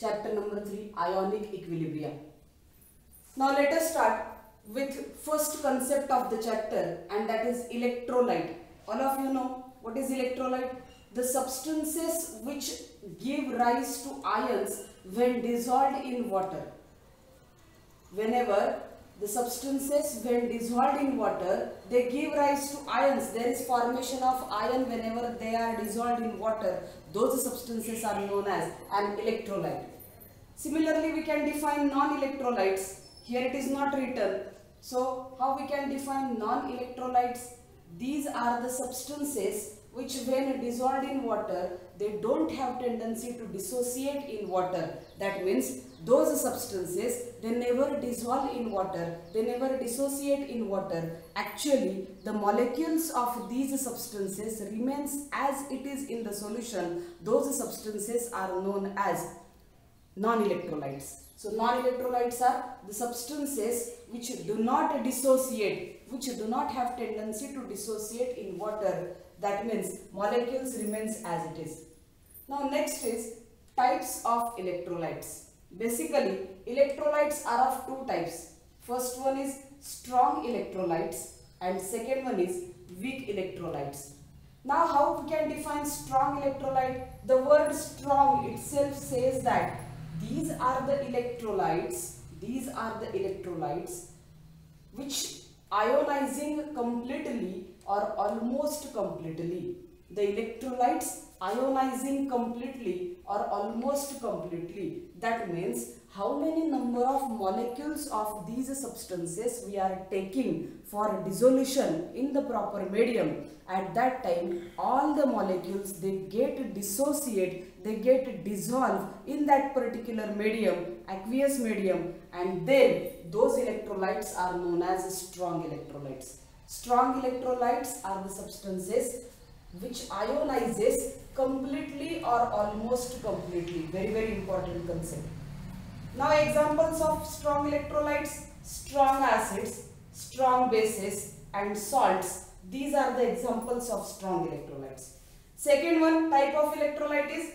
chapter number 3, ionic equilibria. Now let us start with first concept of the chapter, and that is electrolyte. All of you know what is electrolyte? The substances which give rise to ions when dissolved in water. Whenever the substances when dissolved in water, they give rise to ions. There is formation of ion whenever they are dissolved in water. Those substances are known as an electrolyte. Similarly, we can define non-electrolytes. Here it is not written. So, how we can define non-electrolytes? These are the substances which when dissolved in water, they don't have tendency to dissociate in water. That means those substances, they never dissolve in water, they never dissociate in water. Actually, the molecules of these substances remains as it is in the solution. Those substances are known as non-electrolytes. So, non-electrolytes are the substances which do not dissociate, which do not have tendency to dissociate in water. That means molecules remains as it is. Now next is types of electrolytes. Basically, electrolytes are of two types. First one is strong electrolytes and second one is weak electrolytes. Now how we can define strong electrolyte? The word strong itself says that these are the electrolytes which ionizing completely or almost completely. The electrolytes ionizing completely or almost completely. That means how many number of molecules of these substances we are taking for dissolution in the proper medium. At that time, all the molecules, they get dissociate, they get dissolved in that particular medium, aqueous medium, and then those electrolytes are known as strong electrolytes. Strong electrolytes are the substances which ionizes completely or almost completely. Very, very important concept. Now examples of strong electrolytes: strong acids, strong bases and salts. These are the examples of strong electrolytes. Second one type of electrolyte is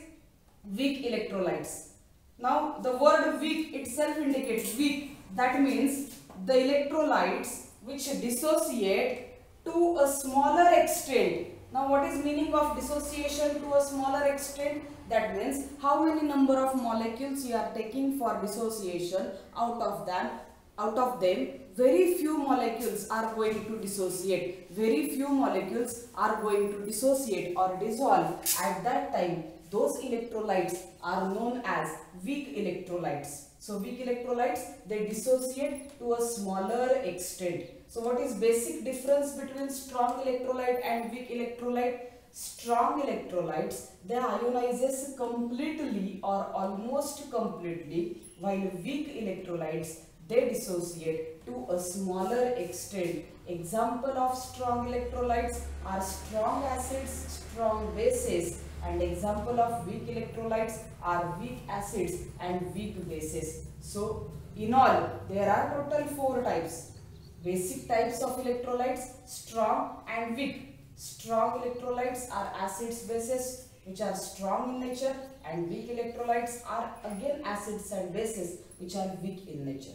weak electrolytes. Now the word weak itself indicates weak. That means the electrolytes which dissociate to a smaller extent. Now what is meaning of dissociation to a smaller extent? That means how many number of molecules you are taking for dissociation. Out of them very few molecules are going to dissociate. Very few molecules are going to dissociate or dissolve. At that time, those electrolytes are known as weak electrolytes. So weak electrolytes, they dissociate to a smaller extent. So what is basic difference between strong electrolyte and weak electrolyte? Strong electrolytes, they ionizes completely or almost completely, while weak electrolytes, they dissociate to a smaller extent. Example of strong electrolytes are strong acids, strong bases, and example of weak electrolytes are weak acids and weak bases. So in all, there are total 4 types. Basic types of electrolytes: strong and weak. Strong electrolytes are acids, bases which are strong in nature, and weak electrolytes are again acids and bases which are weak in nature.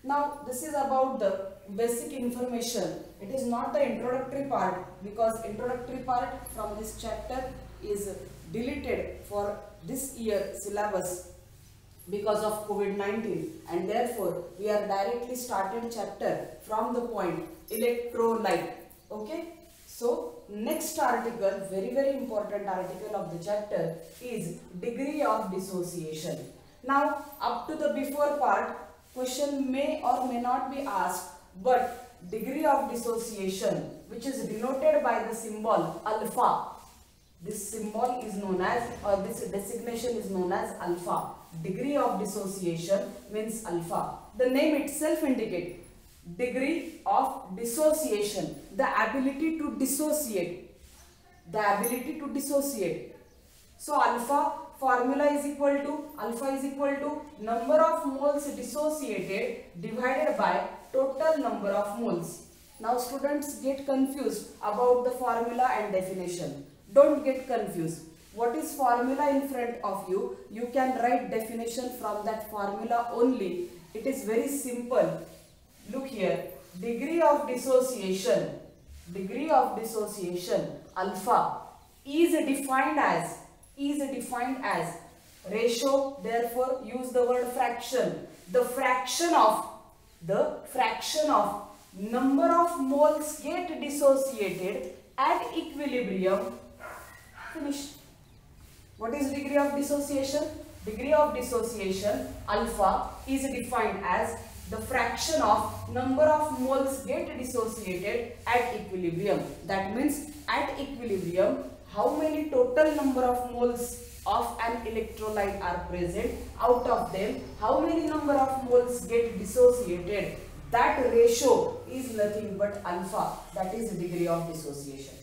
Now this is about the basic information. It is not the introductory part, because introductory part from this chapter is deleted for this year syllabus because of COVID-19, and therefore we are directly started chapter from the point electrolyte. Okay, so next article, very, very important article of the chapter, is degree of dissociation. Now up to the before part, question may or may not be asked, but degree of dissociation, which is denoted by the symbol alpha. This symbol is known as, or this designation is known as alpha. Degree of dissociation means alpha. The name itself indicates degree of dissociation, the ability to dissociate. So alpha formula is equal to number of moles dissociated divided by total number of moles. Now students get confused about the formula and definition. Don't get confused. what is formula in front of you, you can write definition from that formula only. It is very simple. Look here, degree of dissociation alpha is defined as ratio, therefore use the word fraction. The fraction of number of moles get dissociated at equilibrium. Finished. What is degree of dissociation? Degree of dissociation alpha is defined as the fraction of number of moles get dissociated at equilibrium. That means at equilibrium, how many total number of moles of an electrolyte are present, out of them how many number of moles get dissociated, that ratio is nothing but alpha, that is degree of dissociation.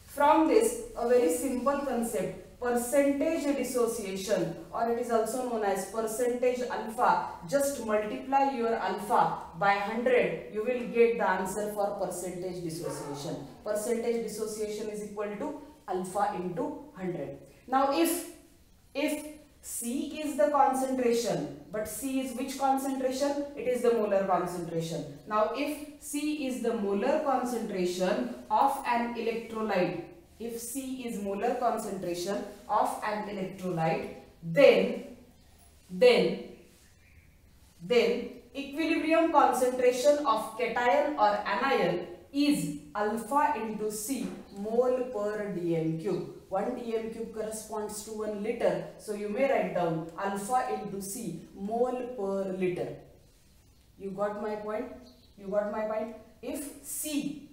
From this, a very simple concept, percentage dissociation, or it is also known as percentage alpha. Just multiply your alpha by 100, you will get the answer for percentage dissociation. Percentage dissociation is equal to alpha into 100. Now if C is the concentration, but C is which concentration? It is the molar concentration. Now if C is the molar concentration of an electrolyte, if C is molar concentration of an electrolyte, then equilibrium concentration of cation or anion is alpha into C mole per dm cube. 1 dm cube corresponds to 1 liter. So you may write down alpha into C mole per liter. You got my point? If C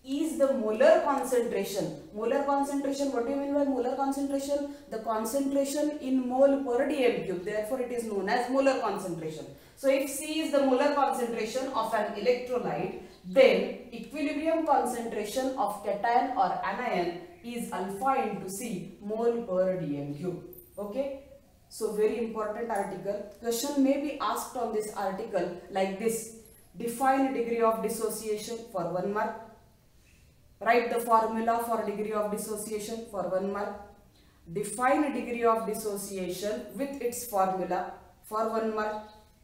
is the molar concentration, what do you mean by molar concentration? The concentration in mole per dm cube, therefore it is known as molar concentration. So if C is the molar concentration of an electrolyte, then equilibrium concentration of cation or anion is alpha into C mole per dm cube. Okay, so very important article. Question may be asked on this article like this: define degree of dissociation for 1 mark. Write the formula for degree of dissociation for 1 mark. Define degree of dissociation with its formula for 1 mark.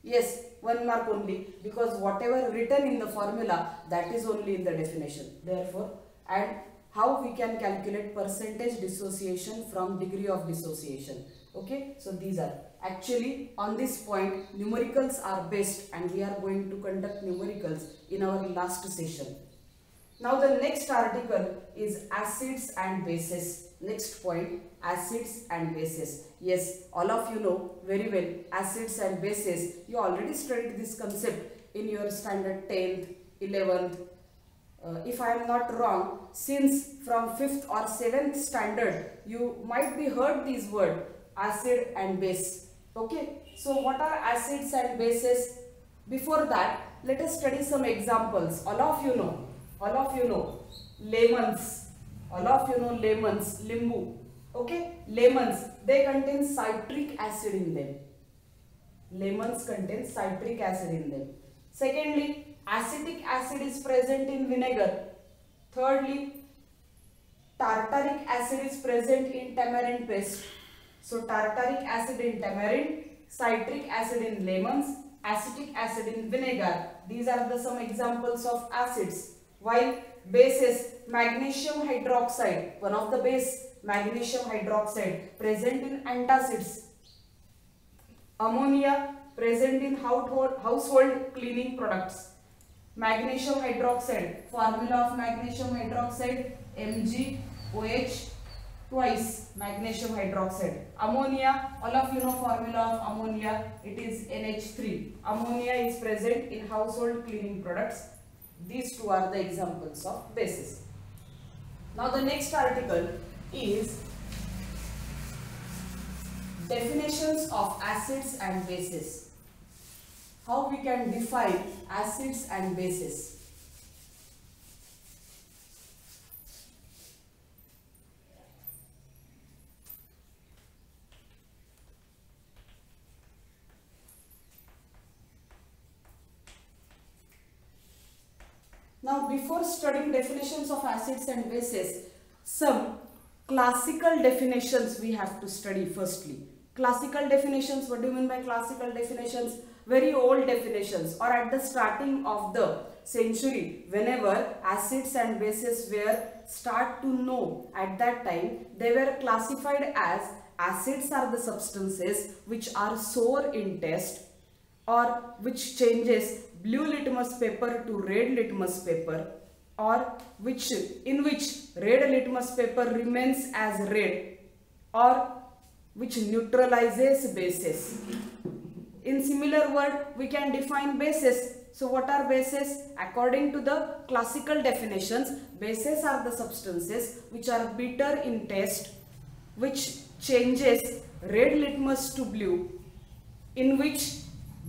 Yes, 1 mark only, because whatever written in the formula, that is only in the definition. Therefore, and how we can calculate percentage dissociation from degree of dissociation. Okay, so these are actually on this point numericals are best, and we are going to conduct numericals in our last session. Now the next article is acids and bases. Next point, acids and bases. Yes, all of you know very well acids and bases. You already studied this concept in your standard 10th, 11th. If I am not wrong, since from 5th or 7th standard, you might be heard these words, acid and base. Okay, so what are acids and bases? Before that, let us study some examples. All of you know lemons. Limbu. Okay, lemons, they contain citric acid in them. Lemons contain citric acid in them. Secondly, acetic acid is present in vinegar. Thirdly, tartaric acid is present in tamarind paste. So tartaric acid in tamarind, citric acid in lemons, acetic acid in vinegar. These are the some examples of acids. While bases, magnesium hydroxide, one of the base, magnesium hydroxide, present in antacids. Ammonia, present in household cleaning products. Magnesium hydroxide, formula of magnesium hydroxide, MgOH twice, magnesium hydroxide. Ammonia, all of you know formula of ammonia, it is NH3. Ammonia is present in household cleaning products. These two are the examples of bases. Now the next article is definitions of acids and bases. How we can define acids and bases. Now before studying definitions of acids and bases, some Classical definitions we have to study firstly. Classical definitions, what do you mean by classical definitions? Very old definitions, or at the starting of the century, whenever acids and bases were start to know, at that time they were classified as acids are the substances which are sour in taste, or which changes blue litmus paper to red litmus paper, or in which red litmus paper remains as red, or which neutralizes bases. In similar word, we can define bases. So what are bases? According to the classical definitions, bases are the substances which are bitter in taste, which changes red litmus to blue, in which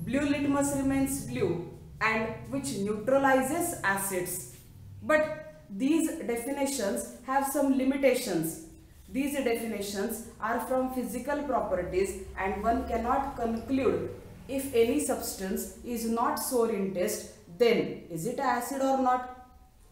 blue litmus remains blue, and which neutralizes acids. But these definitions have some limitations. These definitions are from physical properties, and one cannot conclude if any substance is not sour in taste, then is it acid or not?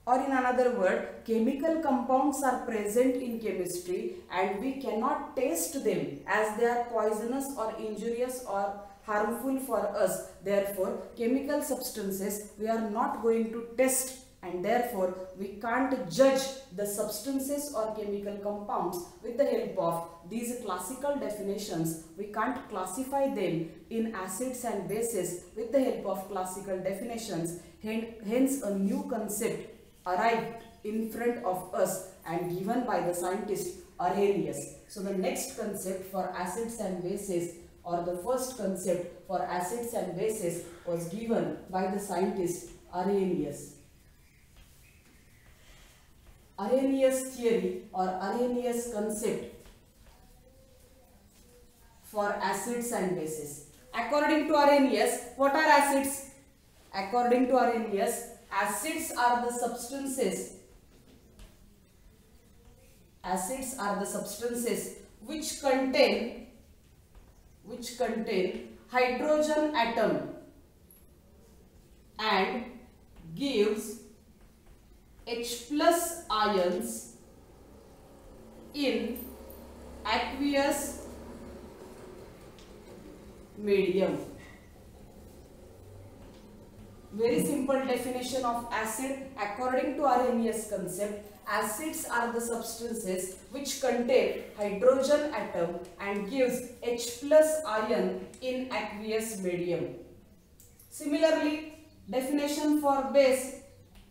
Or in another word, chemical compounds are present in chemistry and we cannot taste them as they are poisonous or injurious or harmful for us. Therefore, chemical substances we are not going to test, and therefore we can't judge the substances or chemical compounds with the help of these classical definitions. We can't classify them in acids and bases with the help of classical definitions. Hence a new concept arrived in front of us and given by the scientist Arrhenius. So the next concept for acids and bases, or the first concept for acids and bases, was given by the scientist Arrhenius. Arrhenius theory or Arrhenius concept for acids and bases. According to Arrhenius, what are acids? According to Arrhenius, acids are the substances. Acids are the substances which contain hydrogen atom and gives H plus ions in aqueous medium. Very simple definition of acid. According to Arrhenius concept, acids are the substances which contain hydrogen atom and gives H plus ion in aqueous medium. Similarly, definition for base.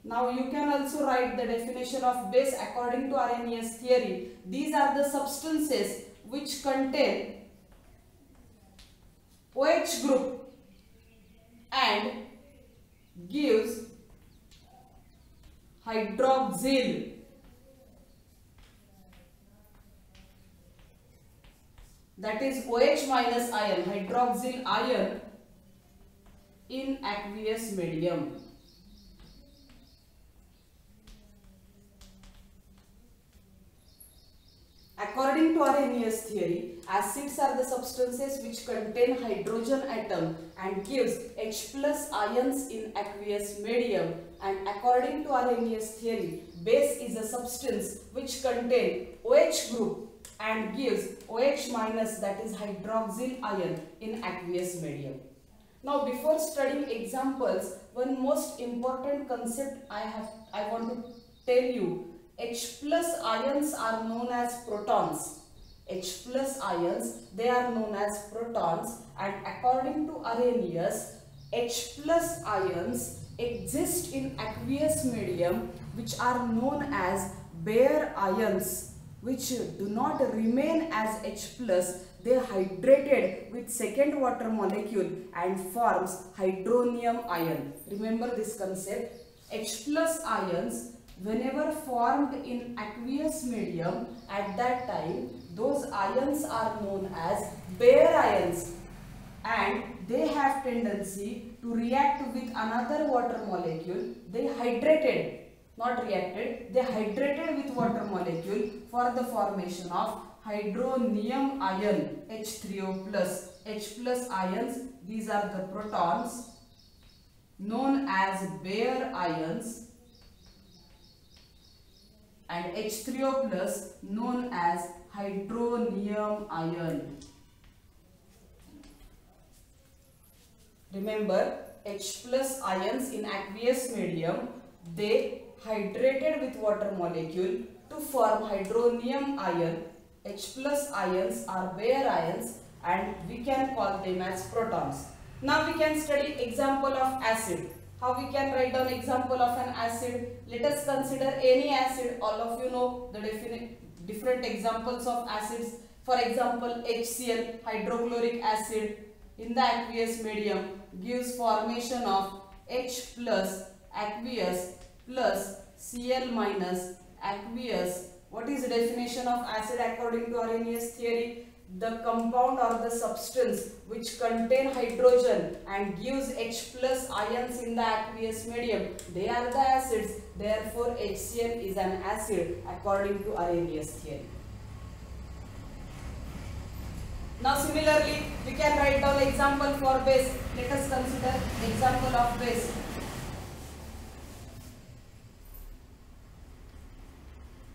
Now you can also write the definition of base according to Arrhenius theory. These are the substances which contain OH group and gives hydroxyl. That is OH minus ion, hydroxyl ion in aqueous medium. According to Arrhenius theory, acids are the substances which contain hydrogen atom and gives H plus ions in aqueous medium. And according to Arrhenius theory, base is a substance which contain OH group and gives OH minus, that is hydroxyl ion in aqueous medium. Now before studying examples, one most important concept I want to tell you. H plus ions are known as protons. H plus ions, they are known as protons, and according to Arrhenius, H plus ions exist in aqueous medium which are known as bare ions, which do not remain as H plus. They hydrated with second water molecule and forms hydronium ion. Remember this concept. H plus ions, whenever formed in aqueous medium, at that time those ions are known as bare ions, and they have tendency to react with another water molecule. They hydrated, not reacted, they hydrated with water molecule for the formation of hydronium ion, H3O plus. H plus ions, these are the protons known as bare ions, and H3O plus known as hydronium ion. Remember, H plus ions in aqueous medium, they hydrated with water molecule to form hydronium ion. H plus ions are bare ions and we can call them as protons. Now we can study example of acid. How we can write down example of an acid? Let us consider any acid. All of you know the different examples of acids. For example, HCl, hydrochloric acid, in the aqueous medium gives formation of H plus aqueous plus Cl minus aqueous. What is the definition of acid according to Arrhenius theory? The compound or the substance which contain hydrogen and gives H plus ions in the aqueous medium, they are the acids. Therefore, HCl is an acid according to Arrhenius theory. Now similarly, we can write down example for base. Let us consider example of base.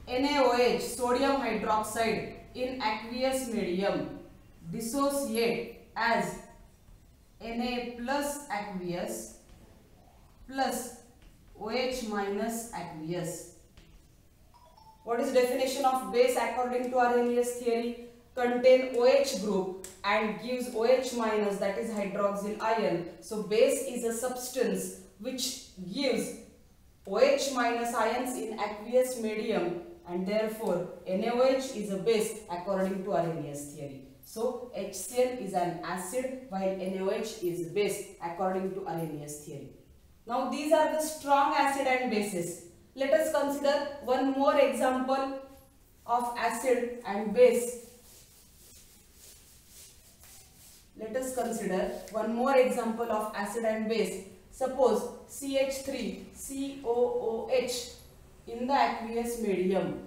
NaOH, sodium hydroxide, in aqueous medium dissociate as Na plus aqueous plus OH minus aqueous. What is definition of base according to Arrhenius theory? Contain OH group and gives OH minus, that is hydroxyl ion. So base is a substance which gives OH minus ions in aqueous medium and therefore NaOH is a base according to Arrhenius theory. So HCl is an acid while NaOH is base according to Arrhenius theory. Now these are the strong acid and bases. Let us consider one more example of acid and base. Let us consider one more example of acid and base. Suppose CH3COOH in the aqueous medium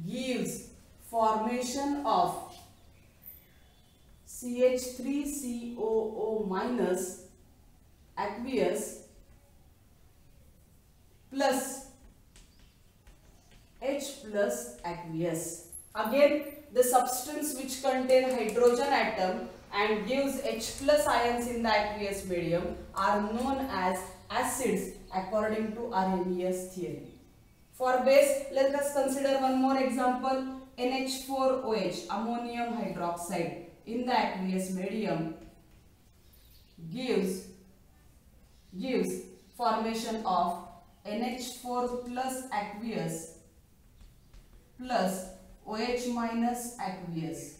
gives formation of CH3COO minus aqueous plus H plus aqueous. Again, the substance which contain hydrogen atom and gives H plus ions in the aqueous medium are known as acids according to Arrhenius theory. For base, let us consider one more example. NH4OH, ammonium hydroxide, in the aqueous medium gives formation of NH4 plus aqueous plus OH minus aqueous.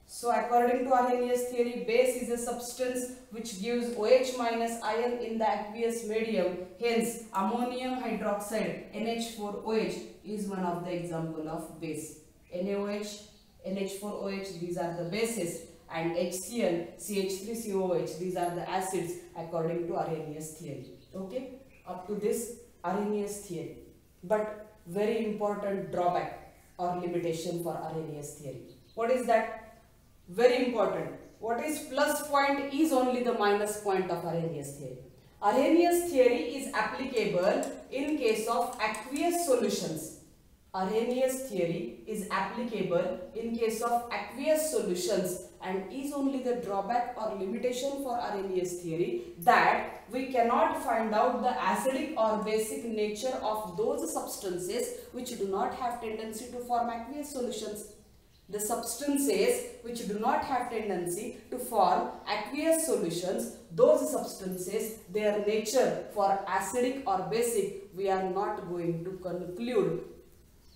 So according to Arrhenius theory, base is a substance which gives OH minus ion in the aqueous medium. Hence, ammonium hydroxide NH4OH is one of the example of base. NaOH, NH4OH, these are the bases, and HCl, CH3COOH, these are the acids according to Arrhenius theory. Okay, up to this Arrhenius theory. But very important drawback or limitation for Arrhenius theory. What is that? Very important. What is plus point is only the minus point of Arrhenius theory. Arrhenius theory is applicable in case of aqueous solutions. Arrhenius theory is applicable in case of aqueous solutions and is only the drawback or limitation for Arrhenius theory that we cannot find out the acidic or basic nature of those substances which do not have tendency to form aqueous solutions. The substances which do not have tendency to form aqueous solutions, those substances, their nature for acidic or basic, we are not going to conclude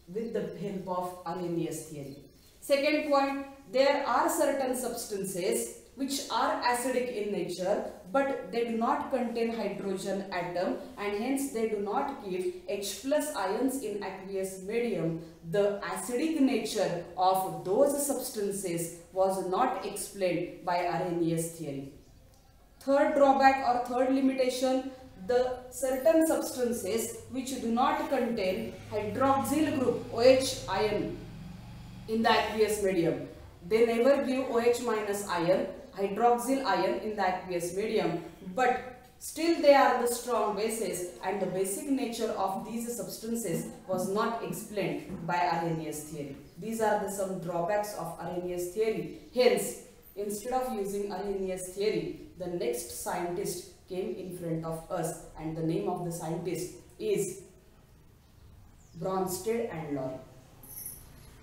with the help of Arrhenius theory. Second point, there are certain substances which are acidic in nature but they do not contain hydrogen atom and hence they do not give H plus ions in aqueous medium. The acidic nature of those substances was not explained by Arrhenius theory. Third drawback or third limitation, the certain substances which do not contain hydroxyl group OH ion in the aqueous medium, they never give OH minus ion, hydroxyl ion in the aqueous medium, but Still, they are the strong bases, and the basic nature of these substances was not explained by Arrhenius theory. These are some drawbacks of Arrhenius theory. Hence, instead of using Arrhenius theory, the next scientist came in front of us, and the name of the scientist is Bronsted and Lowry.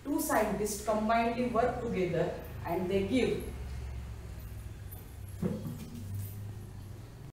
Two scientists combinedly work together and they give